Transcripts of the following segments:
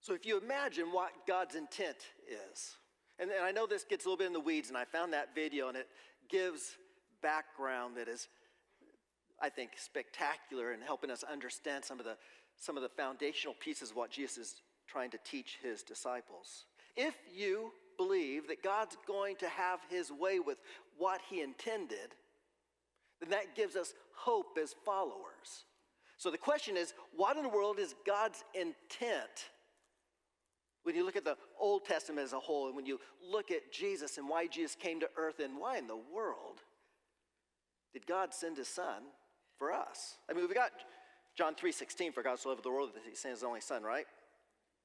So if you imagine what God's intent is, and I know this gets a little bit in the weeds, and I found that video, and it gives background that is, I think, spectacular in helping us understand some of the foundational pieces of what Jesus is trying to teach his disciples. If you believe that God's going to have his way with what he intended, then that gives us hope as followers. So the question is, what in the world is God's intent? When you look at the Old Testament as a whole, and when you look at Jesus and why Jesus came to earth, and why in the world did God send his son for us? I mean, we've got John 3:16, for God so loved the world that he sent his only son, right?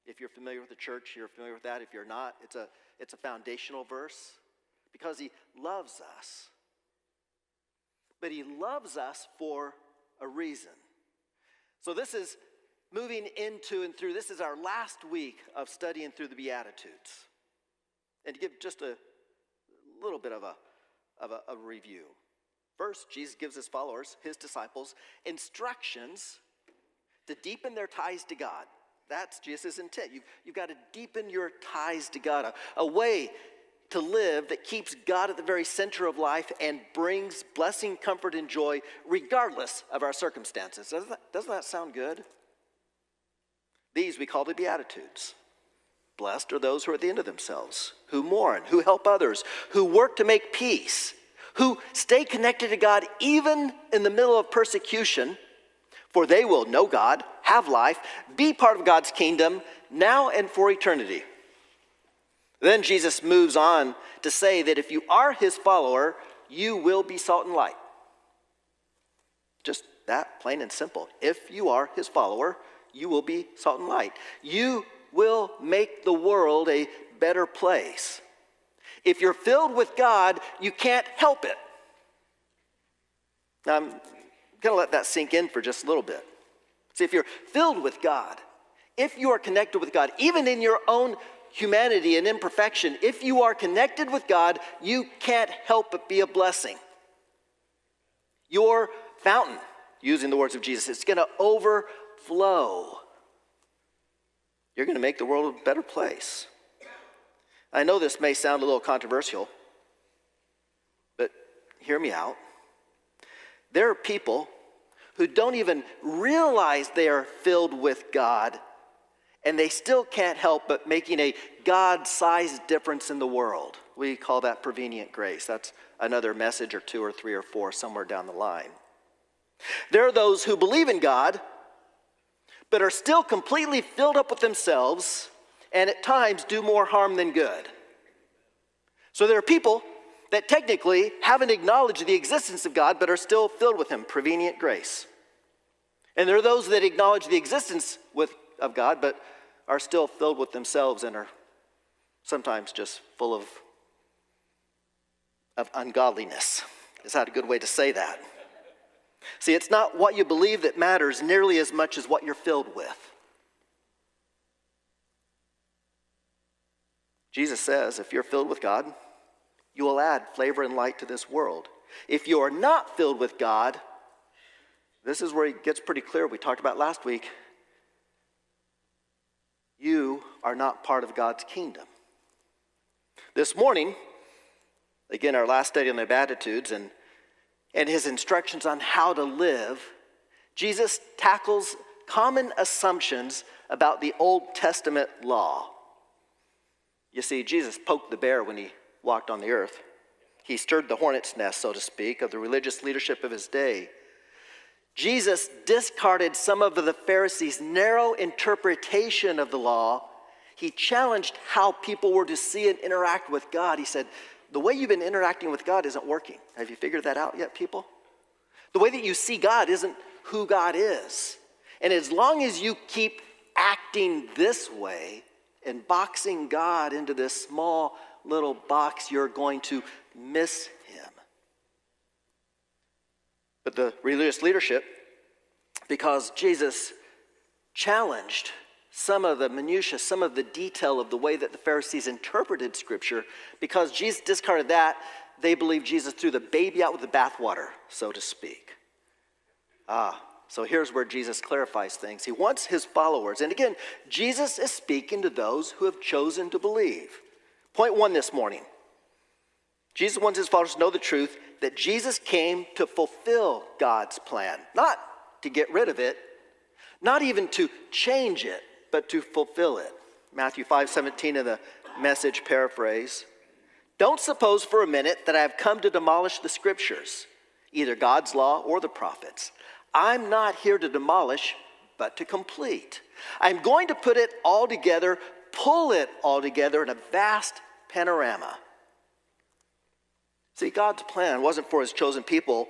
If you're familiar with the church, you're familiar with that. If you're not, it's a foundational verse because he loves us. But he loves us for a reason. So this is moving into and through, this is our last week of studying through the Beatitudes. And to give just a little bit of a review. First, Jesus gives his followers, his disciples, instructions to deepen their ties to God. That's Jesus' intent. You've got to deepen your ties to God. A way to live that keeps God at the very center of life and brings blessing, comfort, and joy regardless of our circumstances. Doesn't that sound good? These we call the Beatitudes. Blessed are those who are at the end of themselves, who mourn, who help others, who work to make peace, who stay connected to God even in the middle of persecution, for they will know God, have life, be part of God's kingdom now and for eternity. Then Jesus moves on to say that if you are his follower, you will be salt and light. Just that, plain and simple. If you are his follower, you will be salt and light. You will make the world a better place. If you're filled with God, you can't help it. Now, I'm going to let that sink in for just a little bit. See, if you're filled with God, if you are connected with God, even in your own humanity and imperfection, if you are connected with God, you can't help but be a blessing. Your fountain, using the words of Jesus, it's going to overflow. You're going to make the world a better place. I know this may sound a little controversial, but hear me out. There are people who don't even realize they are filled with God, and they still can't help but making a God-sized difference in the world. We call that prevenient grace. That's another message or two or three or four somewhere down the line. There are those who believe in God, but are still completely filled up with themselves, and at times do more harm than good. So there are people that technically haven't acknowledged the existence of God, but are still filled with him, prevenient grace. And there are those that acknowledge the existence of God, but are still filled with themselves and are sometimes just full of ungodliness. Is that a good way to say that? See, it's not what you believe that matters nearly as much as what you're filled with. Jesus says, if you're filled with God, you will add flavor and light to this world. If you are not filled with God, this is where it gets pretty clear. We talked about last week. You are not part of God's kingdom. This morning, again, our last study on the Beatitudes and his instructions on how to live, Jesus tackles common assumptions about the Old Testament law. You see, Jesus poked the bear when he walked on the earth. He stirred the hornet's nest, so to speak, of the religious leadership of his day. Jesus discarded some of the Pharisees' narrow interpretation of the law. He challenged how people were to see and interact with God. He said, the way you've been interacting with God isn't working. Have you figured that out yet, people? The way that you see God isn't who God is. And as long as you keep acting this way and boxing God into this small little box, you're going to miss him. But the religious leadership, because Jesus challenged some of the minutiae, some of the detail of the way that the Pharisees interpreted Scripture, because Jesus discarded that, they believed Jesus threw the baby out with the bathwater, so to speak. So here's where Jesus clarifies things. He wants his followers, and again, Jesus is speaking to those who have chosen to believe. Point one this morning. Jesus wants his followers to know the truth that Jesus came to fulfill God's plan, not to get rid of it, not even to change it, but to fulfill it. Matthew 5:17 in the Message paraphrase. Don't suppose for a minute that I have come to demolish the scriptures, either God's law or the prophets. I'm not here to demolish, but to complete. I'm going to put it all together, pull it all together in a vast panorama. See, God's plan wasn't for his chosen people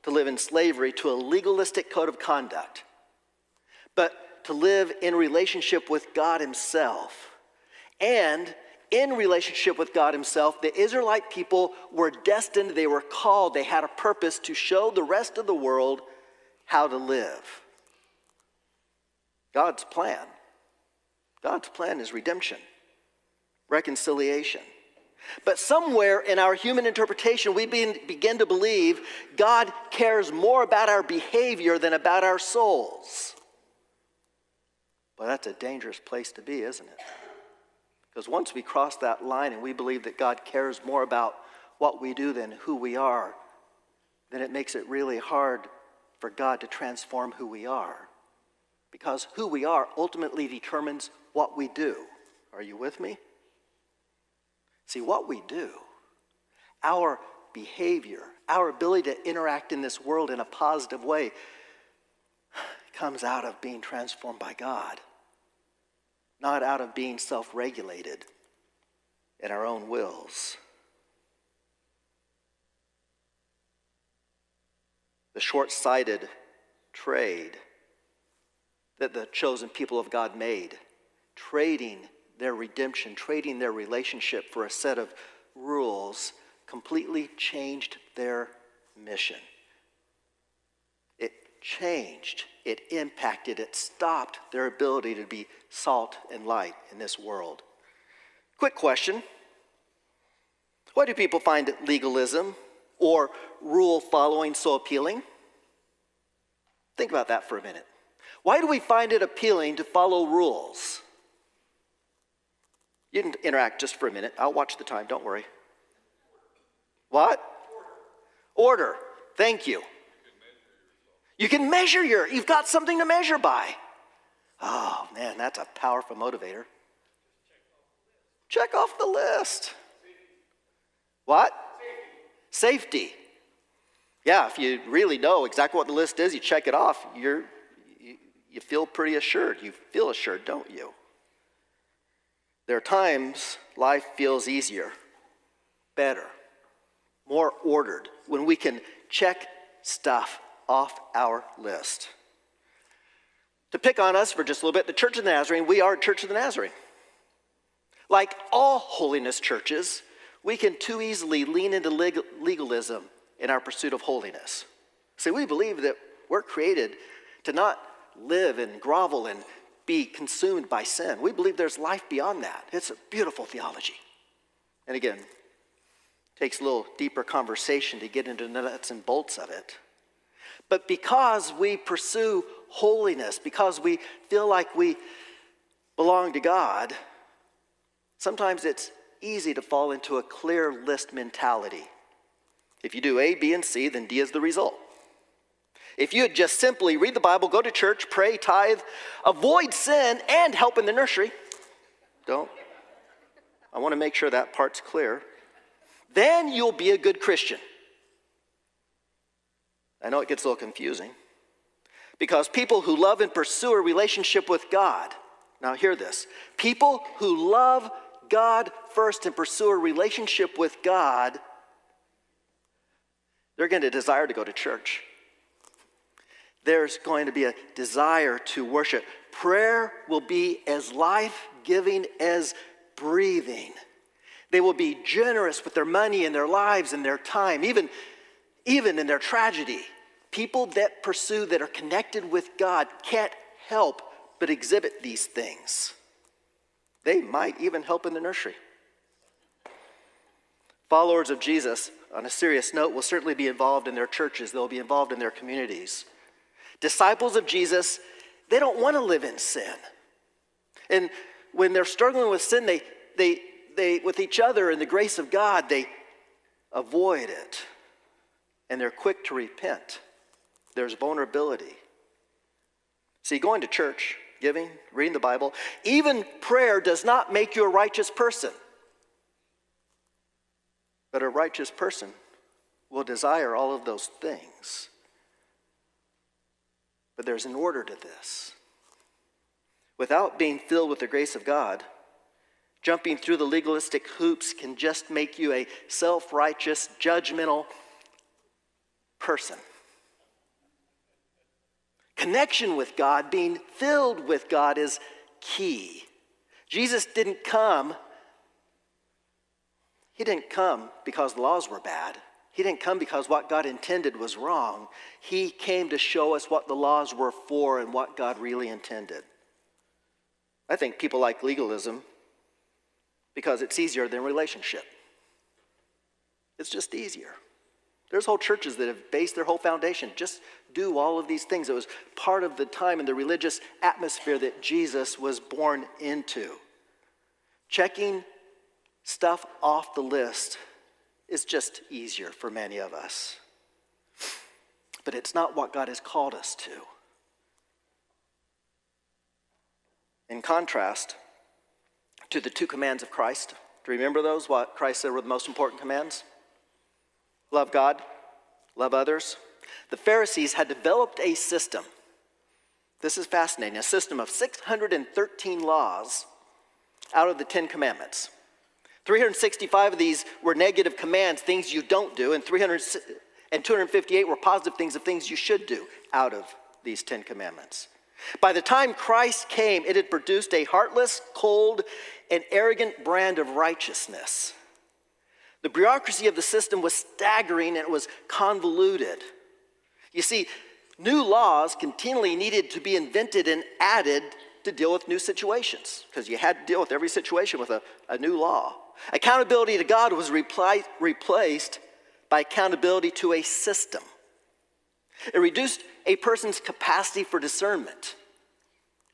to live in slavery to a legalistic code of conduct, but to live in relationship with God himself. And in relationship with God himself, the Israelite people were destined, they were called, they had a purpose to show the rest of the world how to live. God's plan is redemption, reconciliation. But somewhere in our human interpretation, we begin to believe God cares more about our behavior than about our souls. Well, that's a dangerous place to be, isn't it? Because once we cross that line and we believe that God cares more about what we do than who we are, then it makes it really hard for God to transform who we are. Because who we are ultimately determines what we do. Are you with me? See, what we do, our behavior, our ability to interact in this world in a positive way comes out of being transformed by God, not out of being self-regulated in our own wills. The short-sighted trade that the chosen people of God made, trading their redemption, trading their relationship for a set of rules, completely changed their mission. It changed, it impacted, it stopped their ability to be salt and light in this world. Quick question. Why do people find legalism or rule following so appealing? Think about that for a minute. Why do we find it appealing to follow rules? You can interact just for a minute. I'll watch the time, don't worry. What? Order. Thank you. You can measure you've got something to measure by. Oh, man, that's a powerful motivator. Check off the list. What? Safety. Yeah, if you really know exactly what the list is, you check it off, you feel pretty assured. You feel assured, don't you? There are times life feels easier, better, more ordered, when we can check stuff off our list. To pick on us for just a little bit, the Church of the Nazarene, we are Church of the Nazarene. Like all holiness churches, we can too easily lean into legalism in our pursuit of holiness. See, we believe that we're created to not live and grovel and be consumed by sin. We believe there's life beyond that. It's a beautiful theology. And again, it takes a little deeper conversation to get into the nuts and bolts of it. But because we pursue holiness, because we feel like we belong to God, sometimes it's easy to fall into a clear list mentality. If you do A, B, and C, then D is the result. If you would just simply read the Bible, go to church, pray, tithe, avoid sin, and help in the nursery, I want to make sure that part's clear, then you'll be a good Christian. I know it gets a little confusing, because people who love and pursue a relationship with God, now hear this, people who love God first and pursue a relationship with God, they're going to desire to go to church. There's going to be a desire to worship. Prayer will be as life-giving as breathing. They will be generous with their money and their lives and their time, even in their tragedy. People that pursue, that are connected with God, can't help but exhibit these things. They might even help in the nursery. Followers of Jesus, on a serious note, will certainly be involved in their churches. They'll be involved in their communities. Disciples of Jesus, they don't want to live in sin. And when they're struggling with sin, they with each other in the grace of God, they avoid it. And they're quick to repent. There's vulnerability. See, going to church, giving, reading the Bible, even prayer does not make you a righteous person. But a righteous person will desire all of those things. But there's an order to this. Without being filled with the grace of God, jumping through the legalistic hoops can just make you a self-righteous, judgmental person. Connection with God, being filled with God, is key. Jesus didn't come because the laws were bad. He didn't come because what God intended was wrong. He came to show us what the laws were for and what God really intended. I think people like legalism because it's easier than relationship. It's just easier. There's whole churches that have based their whole foundation, just do all of these things. It was part of the time and the religious atmosphere that Jesus was born into. Checking stuff off the list is just easier for many of us. But it's not what God has called us to. In contrast to the two commands of Christ, do you remember those? What Christ said were the most important commands? Love God, love others. The Pharisees had developed a system. This is fascinating. A system of 613 laws out of the 10 commandments. 365 of these were negative commands, things you don't do, and 258 were positive things of things you should do out of these 10 commandments. By the time Christ came, it had produced a heartless, cold, and arrogant brand of righteousness. The bureaucracy of the system was staggering and it was convoluted. You see, new laws continually needed to be invented and added to deal with new situations, because you had to deal with every situation with a new law. Accountability to God was replaced by accountability to a system. It reduced a person's capacity for discernment.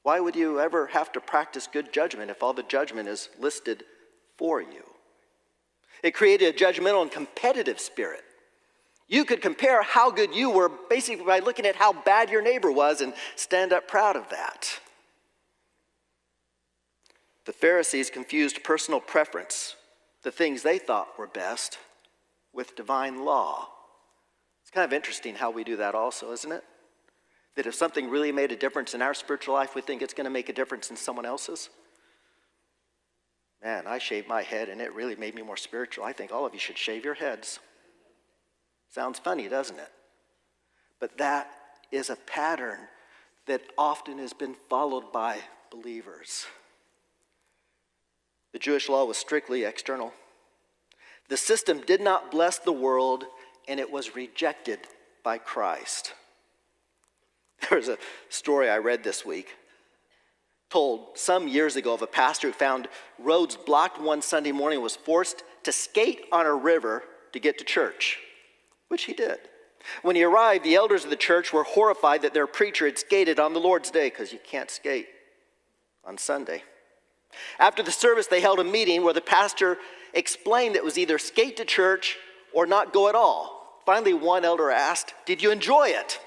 Why would you ever have to practice good judgment if all the judgment is listed for you? It created a judgmental and competitive spirit. You could compare how good you were basically by looking at how bad your neighbor was and stand up proud of that. The Pharisees confused personal preference, the things they thought were best, with divine law. It's kind of interesting how we do that also, isn't it? That if something really made a difference in our spiritual life, we think it's going to make a difference in someone else's. Man, I shaved my head and it really made me more spiritual. I think all of you should shave your heads. Sounds funny, doesn't it? But that is a pattern that often has been followed by believers. The Jewish law was strictly external. The system did not bless the world, and it was rejected by Christ. There was a story I read this week, told some years ago, of a pastor who found roads blocked one Sunday morning and was forced to skate on a river to get to church, which he did. When he arrived, the elders of the church were horrified that their preacher had skated on the Lord's Day, because you can't skate on Sunday. After the service, they held a meeting where the pastor explained that it was either skate to church or not go at all. Finally, one elder asked, "Did you enjoy it?"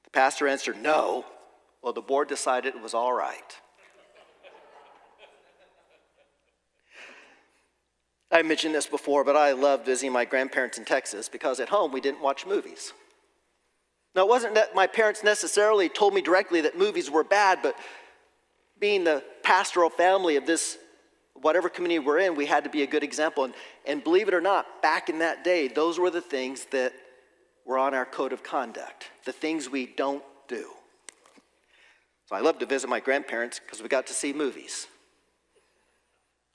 The pastor answered, "No." Well, the board decided it was all right. I mentioned this before, but I loved visiting my grandparents in Texas because at home we didn't watch movies. Now, it wasn't that my parents necessarily told me directly that movies were bad, but being the pastoral family of this, whatever community we're in, we had to be a good example. And believe it or not, back in that day, those were the things that were on our code of conduct, the things we don't do. So I loved to visit my grandparents because we got to see movies.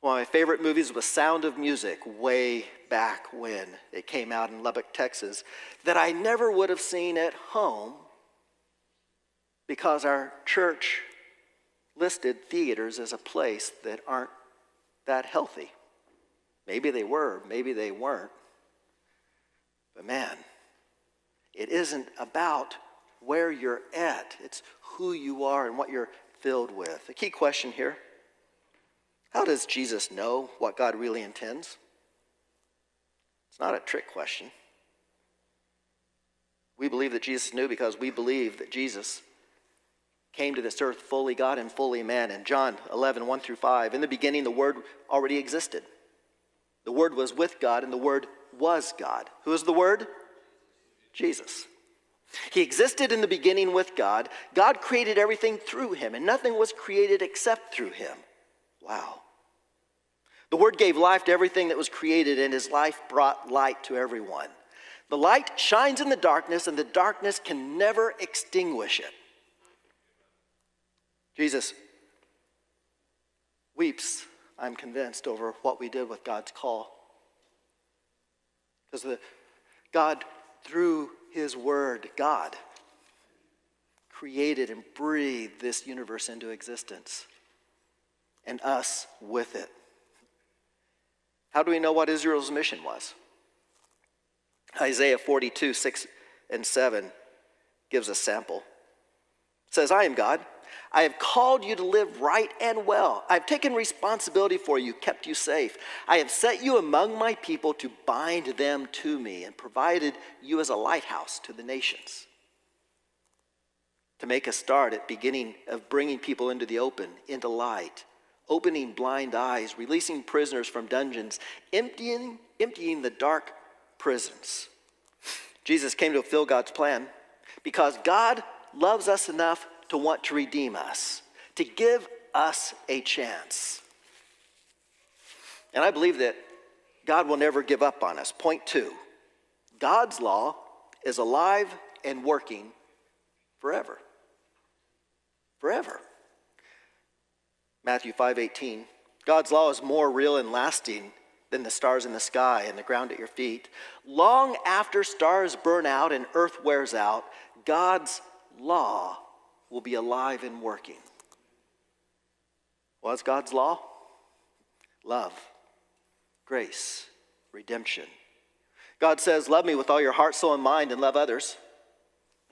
One of my favorite movies was Sound of Music, way back when it came out in Lubbock, Texas, that I never would have seen at home because our church listed theaters as a place that aren't that healthy. Maybe they were, maybe they weren't. But man, it isn't about where you're at. It's who you are and what you're filled with. The key question here, how does Jesus know what God really intends? It's not a trick question. We believe that Jesus knew because we believe that Jesus came to this earth fully God and fully man. In John 11, 1 through 5, in the beginning the Word already existed. The Word was with God and the Word was God. Who is the Word? Jesus. He existed in the beginning with God. God created everything through him, and nothing was created except through him. Wow. The Word gave life to everything that was created, and his life brought light to everyone. The light shines in the darkness, and the darkness can never extinguish it. Jesus weeps, I'm convinced, over what we did with God's call. Because God, through his word, God created and breathed this universe into existence, and us with it. How do we know what Israel's mission was? Isaiah 42, 6 and 7 gives a sample. It says, I am God. I have called you to live right and well. I have taken responsibility for you, kept you safe. I have set you among my people to bind them to me and provided you as a lighthouse to the nations. To make a start at beginning of bringing people into the open, into light, opening blind eyes, releasing prisoners from dungeons, emptying the dark prisons. Jesus came to fulfill God's plan because God loves us enough to want to redeem us, to give us a chance. And I believe that God will never give up on us. Point 2, God's law is alive and working forever. Forever. Matthew 5:18, God's law is more real and lasting than the stars in the sky and the ground at your feet. Long after stars burn out and earth wears out, God's law will be alive and working. What's God's law? Love, grace, redemption. God says, love me with all your heart, soul, and mind, and love others.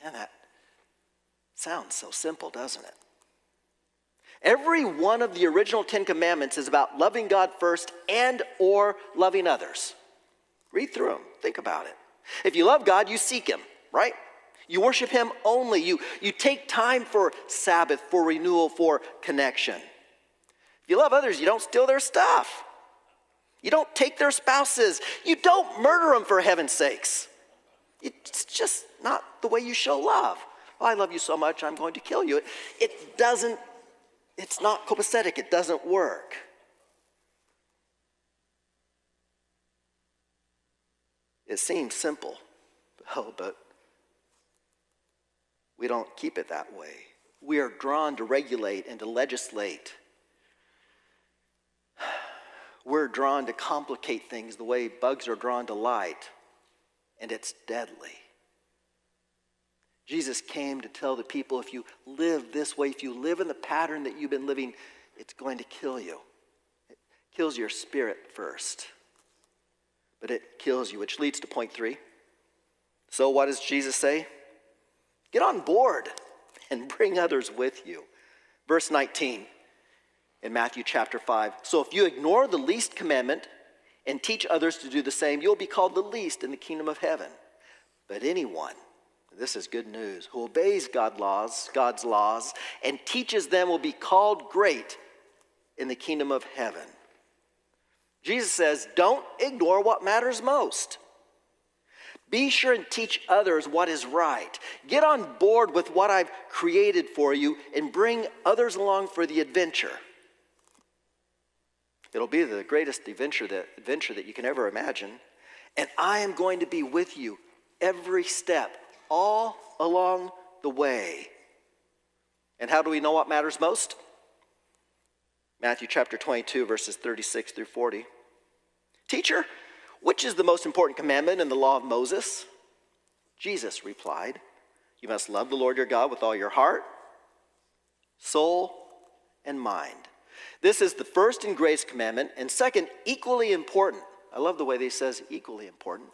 Man, that sounds so simple, doesn't it? Every one of the original 10 commandments is about loving God first and or loving others. Read through them. Think about it. If you love God, you seek him, right? You worship him only. You take time for Sabbath, for renewal, for connection. If you love others, you don't steal their stuff. You don't take their spouses. You don't murder them, for heaven's sakes. It's just not the way you show love. Oh, I love you so much, I'm going to kill you. It's not copacetic. It doesn't work. It seems simple, but we don't keep it that way. We are drawn to regulate and to legislate. We're drawn to complicate things the way bugs are drawn to light, and it's deadly. Jesus came to tell the people, if you live this way, if you live in the pattern that you've been living, it's going to kill you. It kills your spirit first, but it kills you, which leads to point 3. So what does Jesus say? Get on board and bring others with you. Verse 19 in Matthew chapter 5. So if you ignore the least commandment and teach others to do the same, you'll be called the least in the kingdom of heaven. But anyone, this is good news, who obeys God's laws, and teaches them will be called great in the kingdom of heaven. Jesus says, don't ignore what matters most. Be sure and teach others what is right. Get on board with what I've created for you and bring others along for the adventure. It'll be the greatest adventure that you can ever imagine. And I am going to be with you every step, all along the way. And how do we know what matters most? Matthew chapter 22, verses 36 through 40. Teacher, which is the most important commandment in the law of Moses? Jesus replied, you must love the Lord your God with all your heart, soul, and mind. This is the first and greatest commandment, and second, equally important. I love the way he says equally important.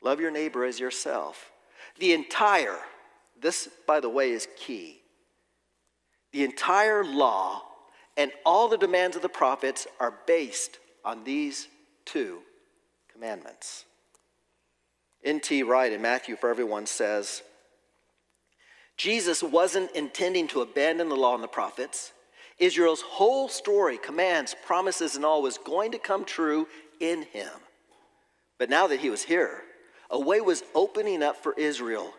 Love your neighbor as yourself. The entire this, by the way, is key. The entire law and all the demands of the prophets are based on these two commandments. N.T. Wright in Matthew for Everyone says, Jesus wasn't intending to abandon the law and the prophets. Israel's whole story, commands, promises, and all was going to come true in him. But now that he was here, a way was opening up for Israel,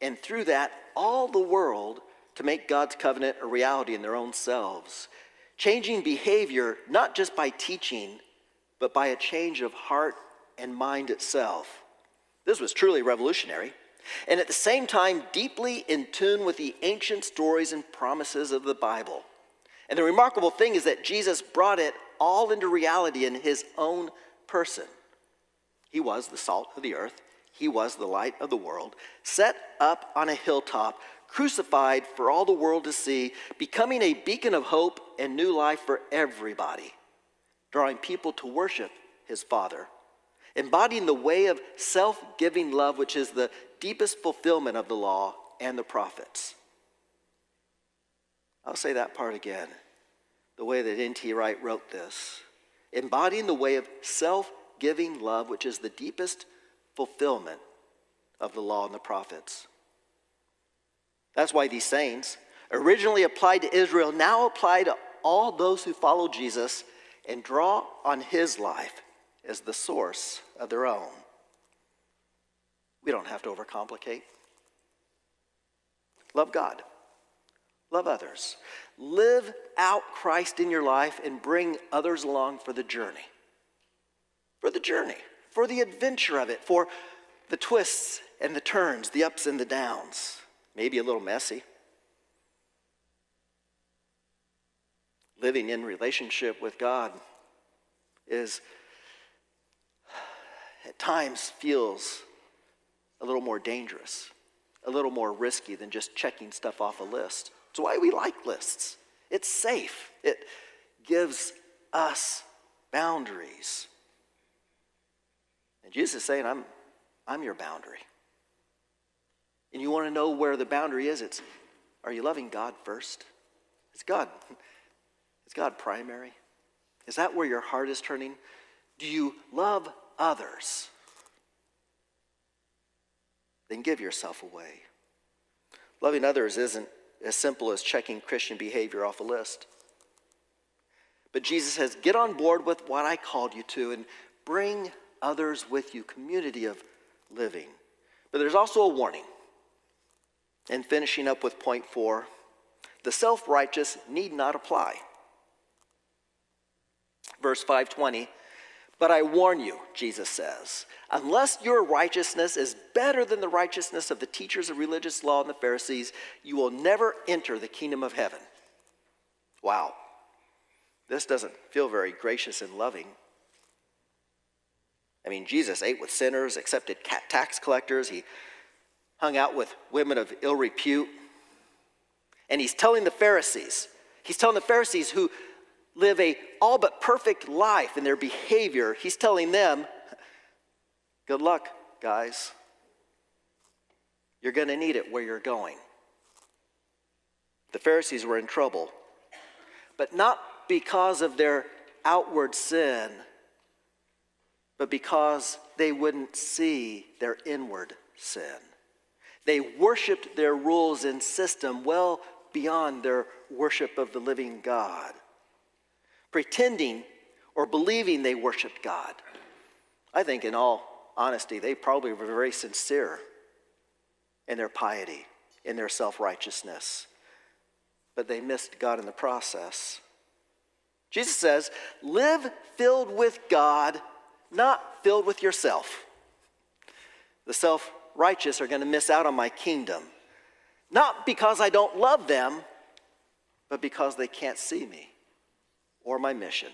and through that, all the world to make God's covenant a reality in their own selves, changing behavior not just by teaching, but by a change of heart and mind itself. This was truly revolutionary, and at the same time, deeply in tune with the ancient stories and promises of the Bible. And the remarkable thing is that Jesus brought it all into reality in his own person. He was the salt of the earth. He was the light of the world, set up on a hilltop, crucified for all the world to see, becoming a beacon of hope and new life for everybody, drawing people to worship his Father, embodying the way of self-giving love, which is the deepest fulfillment of the law and the prophets. I'll say that part again, the way that N.T. Wright wrote this. Embodying the way of self-giving love, which is the deepest fulfillment of the law and the prophets. That's why these sayings, originally applied to Israel, now apply to all those who follow Jesus and draw on his life as the source of their own. We don't have to overcomplicate. Love God. Love others. Live out Christ in your life and bring others along for the journey. For the journey. For the adventure of it. For the twists and the turns, the ups and the downs. Maybe a little messy. Living in relationship with God is, at times, feels a little more dangerous, a little more risky than just checking stuff off a list. It's why we like lists. It's safe. It gives us boundaries. And Jesus is saying, I'm your boundary. And you want to know where the boundary is? Are you loving God first? Is God primary? Is that where your heart is turning? Do you love others? Then give yourself away. Loving others isn't as simple as checking Christian behavior off a list. But Jesus says, get on board with what I called you to and bring others with you, community of living. But there's also a warning. And finishing up with point 4, the self-righteous need not apply. Verse 5:20, but I warn you, Jesus says, unless your righteousness is better than the righteousness of the teachers of religious law and the Pharisees, you will never enter the kingdom of heaven. Wow. This doesn't feel very gracious and loving. I mean, Jesus ate with sinners, accepted tax collectors. He hung out with women of ill repute. And he's telling the Pharisees who live a all but perfect life in their behavior, he's telling them, good luck, guys. You're going to need it where you're going. The Pharisees were in trouble, but not because of their outward sin, but because they wouldn't see their inward sin. They worshiped their rules and system well beyond their worship of the living God, pretending or believing they worshiped God. I think in all honesty, they probably were very sincere in their piety, in their self-righteousness, but they missed God in the process. Jesus says, live filled with God, not filled with yourself. The self-righteous are going to miss out on my kingdom, not because I don't love them, but because they can't see me or my mission.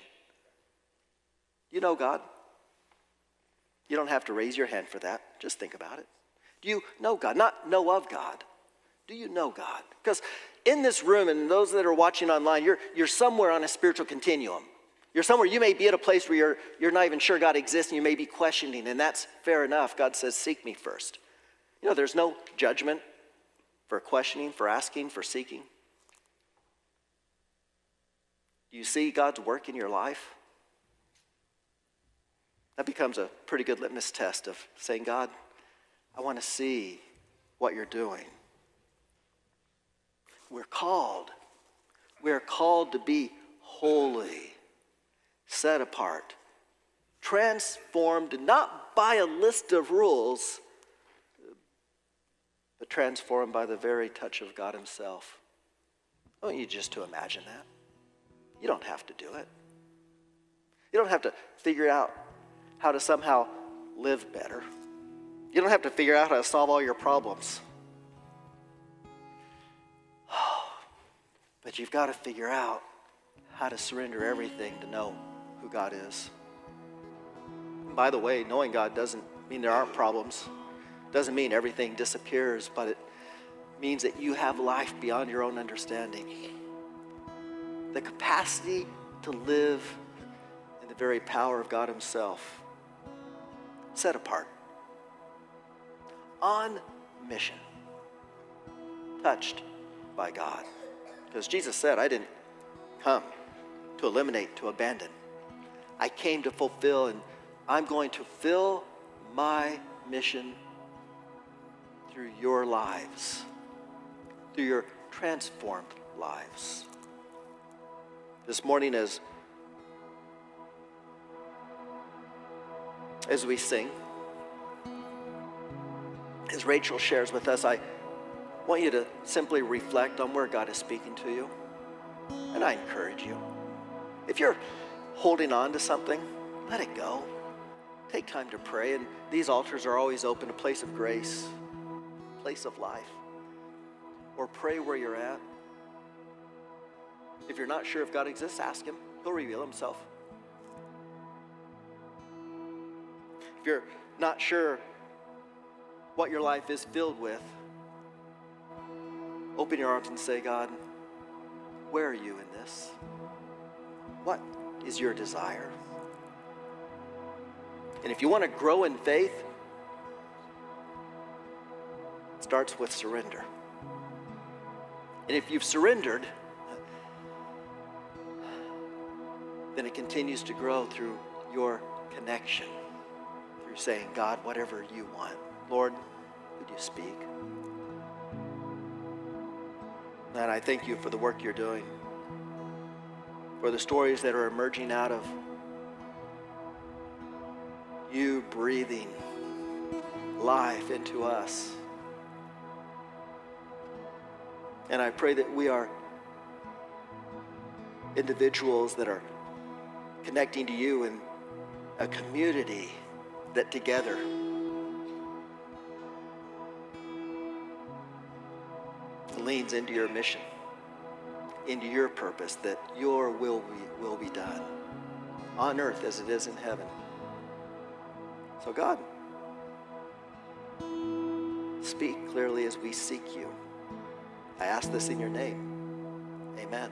You know God. You don't have to raise your hand for that. Just think about it. Do you know God? Not know of God. Do you know God? Because in this room and those that are watching online, you're somewhere on a spiritual continuum. You're somewhere, you may be at a place where you're not even sure God exists and you may be questioning, and that's fair enough. God says, seek me first. You know, there's no judgment. for questioning, for asking, for seeking? Do you see God's work in your life? That becomes a pretty good litmus test of saying, God, I want to see what you're doing. We're called. We're called to be holy, set apart, transformed not by a list of rules, but transformed by the very touch of God himself. I want you just to imagine that. You don't have to do it. You don't have to figure out how to somehow live better. You don't have to figure out how to solve all your problems. But you've got to figure out how to surrender everything to know who God is. And by the way, knowing God doesn't mean there aren't problems. Doesn't mean everything disappears, but it means that you have life beyond your own understanding. The capacity to live in the very power of God himself. Set apart. On mission. Touched by God. Because Jesus said, I didn't come to eliminate, to abandon. I came to fulfill, and I'm going to fill my mission through your lives, through your transformed lives. This morning as we sing, as Rachel shares with us, I want you to simply reflect on where God is speaking to you. And I encourage you. If you're holding on to something, let it go. Take time to pray. And these altars are always open, a place of grace, a place of life. Or pray where you're at. If you're not sure if God exists, ask him. He'll reveal himself. If you're not sure what your life is filled with, open your arms and say, God, where are you in this? What is your desire? And if you want to grow in faith, it starts with surrender. And if you've surrendered, then it continues to grow through your connection, through saying, God, whatever you want. Lord, would you speak? And I thank you for the work you're doing, for the stories that are emerging out of you breathing life into us. And I pray that we are individuals that are connecting to you in a community that together leans into your mission, into your purpose, that your will be done on earth as it is in heaven. So God, speak clearly as we seek you. I ask this in your name. Amen.